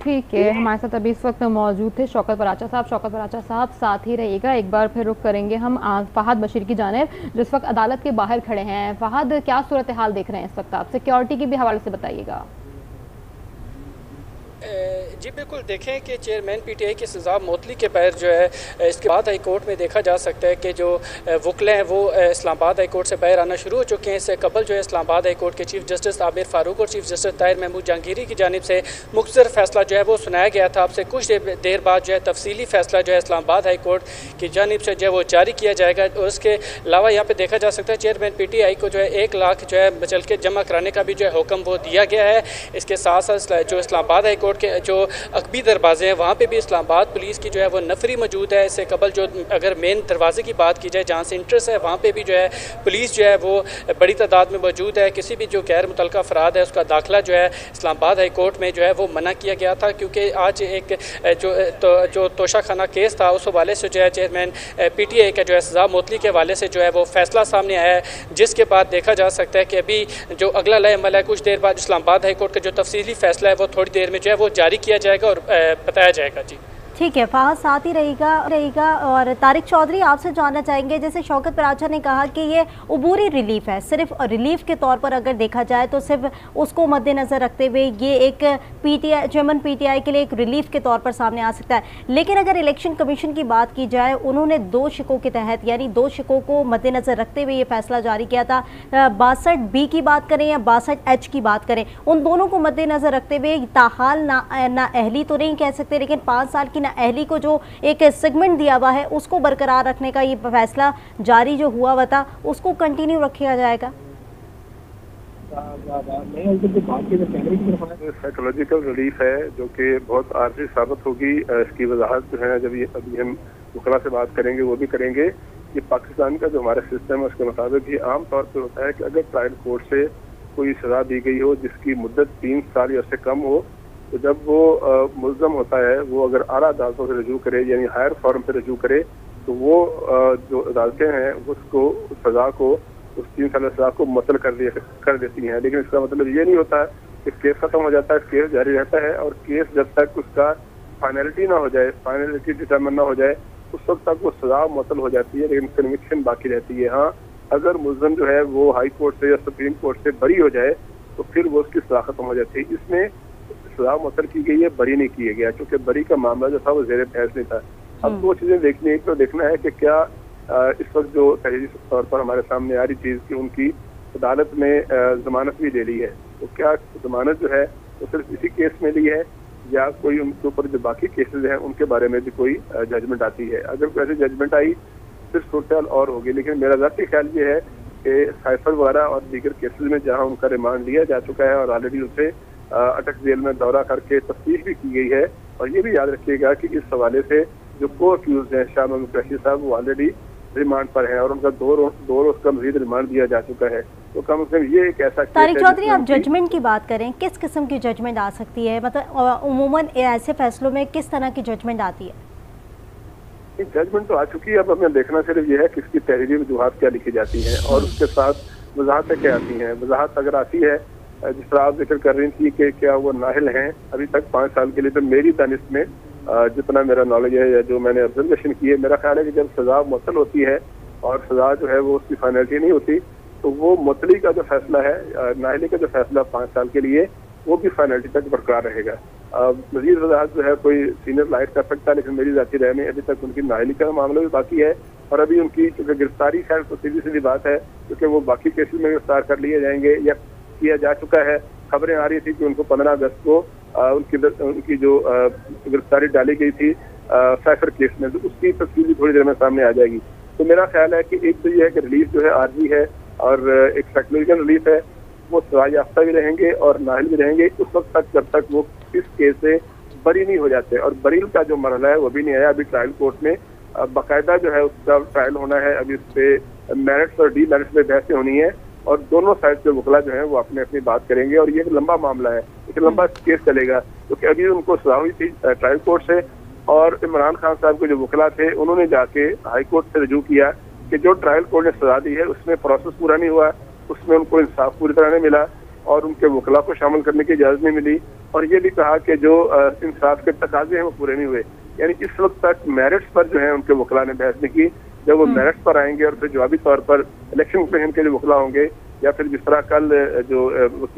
ठीक है, हमारे साथ अभी इस वक्त मौजूद थे शौकत बराचा साहब। शौकत बराचा साहब साथ ही रहिएगा, एक बार फिर रुख करेंगे हम फहद बशीर की जानिब, जो इस वक्त अदालत के बाहर खड़े हैं। फहद, क्या सूरत हाल देख रहे हैं इस वक्त आप? सिक्योरिटी के भी हवाले से बताइएगा। जी बिल्कुल, देखें कि चेयरमैन पीटीआई की सज़ा मौतली के पैर जो है इसके बाद हाई कोर्ट में देखा जा सकता है कि जो वकले हैं वो इस्लामाबाद हाई कोर्ट से बाहर आना शुरू हो चुके हैं। इससे कबल जो है इस्लामाबाद हाई कोर्ट के चीफ जस्टिस आबिर फारूक और चीफ जस्टिस ताहिर महमूद जहांगीरी की जानिब से मुख्तसर फैसला जो है वो सुनाया गया था। आपसे कुछ देर बाद जो है तफसीली फैसला जो है इस्लामाबाद हाई कोर्ट की जानिब से जो है वो जारी किया जाएगा। और उसके अलावा यहाँ पर देखा जा सकता है चेयरमैन पीटीआई को जो है 1 लाख जो है बचल के जमा कराने का भी जो है हुक्म वो दिया गया है। इसके साथ साथ जो इस्लामाबाद हाई कोर्ट के जो अकबी दरवाजे हैं वहाँ पे भी इस्लामाबाद पुलिस की जो है वो नफरी मौजूद है। इससे कबल जो अगर मेन दरवाजे की बात की जाए जहाँ से इंट्रेंस है वहाँ पे भी जो है पुलिस जो है वो बड़ी तादाद में मौजूद है। किसी भी जो गैर मुतल्लका अफराद है उसका दाखिला जो है इस्लामाबाद हाई कोर्ट में जो है वो मना किया गया था, क्योंकि आज एक जो तोशाखाना केस था उस हवाले से जो है चेयरमैन पीटीआई का जो है सज़ा मौतली के हवाले से जो है वो फैसला सामने आया है, जिसके बाद देखा जा सकता है कि अभी जो अगला लय अमल है कुछ देर बाद इस्लामाबाद हाई कोर्ट का जो तफसीली फैसला है वो थोड़ी देर में जो है वो जारी किया जाएगा और बताया जाएगा। जी ठीक है, फहद साथ ही रहेगा। और तारिक चौधरी, आपसे जानना चाहेंगे, जैसे शौकत बराचा ने कहा कि ये अबूरी रिलीफ है, सिर्फ रिलीफ के तौर पर अगर देखा जाए तो सिर्फ उसको मद्देनज़र रखते हुए ये एक पीटीआई चेयरमैन पीटीआई के लिए एक रिलीफ के तौर पर सामने आ सकता है। लेकिन अगर इलेक्शन कमीशन की बात की जाए, उन्होंने 2 शिकों के तहत यानी 2 शिकों को मद्देनज़र रखते हुए ये फैसला जारी किया था। 62B की बात करें या 62H की बात करें, उन दोनों को मद्देनज़र रखते हुए ताहाल ना अहली तो नहीं कह सकते, लेकिन 5 साल की अहली को जो एक सेगमेंट दिया हुआ है उसको बरकरार रखने का ये फैसला जारी जो हुआ था उसको कंटिन्यू रखा जाएगा। साइकोलॉजिकल रिलीफ है जो कि बहुत आर्जी साबित होगी। इसकी वजाहत जो है जब अभी हम वकला से बात करेंगे वो भी करेंगे कि पाकिस्तान का जो हमारा सिस्टम है उसके मुताबिक ही आम तौर पर होता है कि अगर ट्रायल कोर्ट से कोई सजा दी गई हो जिसकी मुद्दत 3 साल या उससे कम हो, तो जब वो मुल्ज़म होता है वो अगर आला अदालतों से रजू करे यानी हायर फॉर्म से रजू करे तो वो जो अदालतें हैं उसको उस सज़ा को उस 3 साल सज़ा को मुअत्तल कर देती हैं। लेकिन इसका मतलब ये नहीं होता कि केस ख़त्म हो जाता है, केस जारी रहता है और केस जब तक उसका फाइनलिटी ना हो जाए, फाइनलिटी डिटर्मिन ना हो जाए, उस वक्त तक वो सज़ा मुअत्तल हो जाती है, लेकिन कन्विक्शन बाकी रहती है। हाँ, अगर मुल्ज़म जो है वो हाई कोर्ट से या सुप्रीम कोर्ट से बरी हो जाए तो फिर वो उसकी सज़ा खत्म हो जाती है। इसमें सजा मुअत्तल की गई है, बरी नहीं किया गया, क्योंकि बरी का मामला जो था वो ज़ेरे बहस नहीं था। अब 2 चीजें देखनी है, एक तो देखना है कि क्या इस वक्त जो तहरीरी तौर पर हमारे सामने आ रही चीज की उनकी अदालत में जमानत भी ले ली है, तो क्या जमानत जो है वो सिर्फ इसी केस में ली है या कोई उनके ऊपर जो बाकी केसेज हैं उनके बारे में भी कोई जजमेंट आती है। अगर कोई ऐसी जजमेंट आई फिर सूरत और होगी। लेकिन मेरा ज़ाती ख्याल ये है कि साइफर वगैरह और दीगर केसेज में जहाँ उनका रिमांड लिया जा चुका है और ऑलरेडी उसे अटक जेल में दौरा करके तफ्तीश भी की गई है, और ये भी याद रखिएगा कि इस हवाले से जो को अक्यूज हैं शाह महमूद कुरैशी साहब वो ऑलरेडी रिमांड पर हैं और उनका 2 रोज का मजीद रिमांड दिया जा चुका है। तो कम से कम ये एक ऐसा तारिक चौधरी, आप जजमेंट की बात करें, किस किस्म की जजमेंट आ सकती है? मतलब उमूमन ऐसे फैसलों में किस तरह की जजमेंट आती है? जजमेंट तो आ चुकी है, अब हमें देखना सिर्फ ये है कि इसकी तहरीरी वजूहात क्या लिखी जाती हैं और उसके साथ वजाहतें क्या आती हैं। वजाहत अगर आती है जिस तरह आप जिक्र कर रही थी कि क्या वो नाहिल हैं अभी तक 5 साल के लिए, तो मेरी दानिश में जितना मेरा नॉलेज है या जो मैंने ऑब्जर्वेशन की है, मेरा ख्याल है कि जब सजा मुअत्तल होती है और सजा जो है वो उसकी फाइनलिटी नहीं होती तो वो मुअत्तली का जो फैसला है, नाहिली का जो फैसला 5 साल के लिए, वो भी फाइनलिटी तक बरकरार रहेगा। मजीद वजाहत जो है कोई सीनियर लाइट कर सकता है, लेकिन मेरी जाती राय में अभी तक उनकी नाहिली का मामला भी बाकी है और अभी उनकी गिरफ्तारी खैर तो सीधी बात है क्योंकि वो बाकी केसेस में गिरफ्तार कर लिए जाएंगे या किया जा चुका है। खबरें आ रही थी कि उनको 15 अगस्त को उनकी जो गिरफ्तारी डाली गई थी साइफर केस में, तो उसकी तफसील थोड़ी देर में सामने आ जाएगी। तो मेरा ख्याल है कि एक तो ये है कि रिलीफ जो है आर्जी है और एक साइकोलॉजिकल रिलीफ है, वो सजा याफ्ता भी रहेंगे और नाहिल भी रहेंगे उस वक्त तक जब तक वो इस केस से बरी नहीं हो जाते। और बरील का जो मरहला है वो भी नहीं आया, अभी ट्रायल कोर्ट में बाकायदा जो है उसका ट्रायल होना है, अभी उस पर मेरिट्स और डी मेरिट्स में बहसें होनी है और दोनों साइड के वकला जो है वो अपने अपनी बात करेंगे और ये एक लंबा मामला है, एक लंबा केस चलेगा क्योंकि अभी उनको सजा हुई थी ट्रायल कोर्ट से और इमरान खान साहब के जो वकला थे उन्होंने जाके हाई कोर्ट से रजू किया कि जो ट्रायल कोर्ट ने सजा दी है उसमें प्रोसेस पूरा नहीं हुआ, उसमें उनको इंसाफ पूरी तरह नहीं मिला और उनके वकला को शामिल करने की इजाज़त नहीं मिली और ये भी कहा कि जो इंसाफ के तकाजे हैं वो पूरे नहीं हुए। यानी इस वक्त तक मेरिट्स पर जो है उनके वकला ने बहस नहीं की। जब वो मेरिट्स पर आएंगे और फिर जवाबी तौर पर इलेक्शन कमीशन के जो वकला होंगे या फिर जिस तरह कल जो